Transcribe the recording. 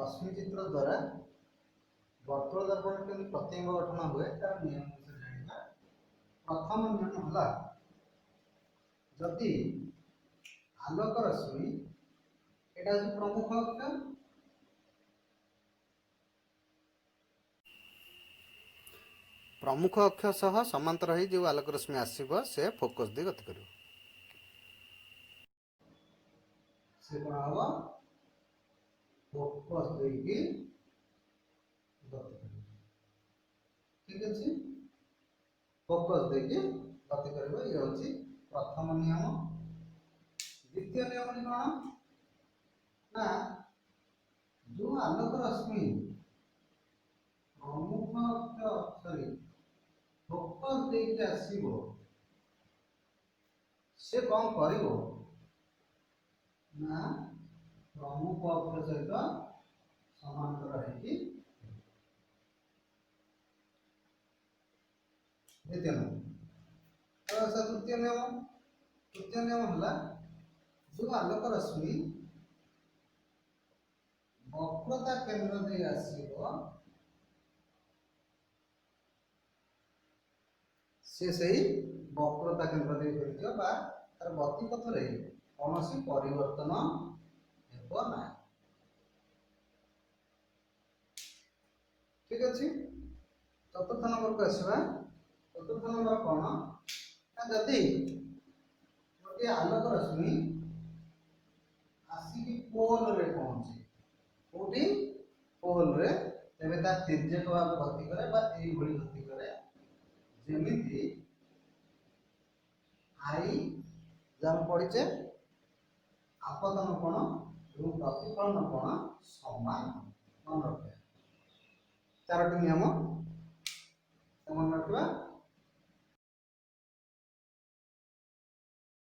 रश्मि चित्र द्वारा वर्तुल दर्पण के प्रतिबिंब गठन हुए तार नियम विषय जानिबा। प्रथम नियम हला जदि आलोक रश्मि एटा जो प्रमुख अक्ष प्रमुख अक्ष सह समांतर हो जो आलोक रश्मि आसब से फोकस दे गति कर से कौन हम फोकस देकी गति कर ठीक अच्छे फोकस देकी गति कर ये हूँ प्रथम नियम। द्वितीय नियम कौन ना जो आलोक रश्मि प्रमुख अक्ष सॉरी फोकस देकी आसीबो से कौन करिवो ना प्रमुख अक्ष सहित समांतर है द्वितीय नियम। तृतीय नियम हला जो आलोक रश्मि वक्रता केंद्र दे आसीबो से सही वक्रता केंद्र दे फेरथियो बा तार गति पथ रे कौनसी परिवर्तन हेबो ना ठीक अछि। चतुर्थ नंबर को आसीबा। चतुर्थ नंबर कौन ना जदि गोटे आलोक रश्मि आसिकी पोल रे पहुंचे कोठी पोल रे तेबे ता तिर्यक भाव गति करे बा एई भली गति करे जेमिति आई जम पड़िचे आपतन कोण एवं प्रतिफलन कोण समान मन रखे चारोटी नियम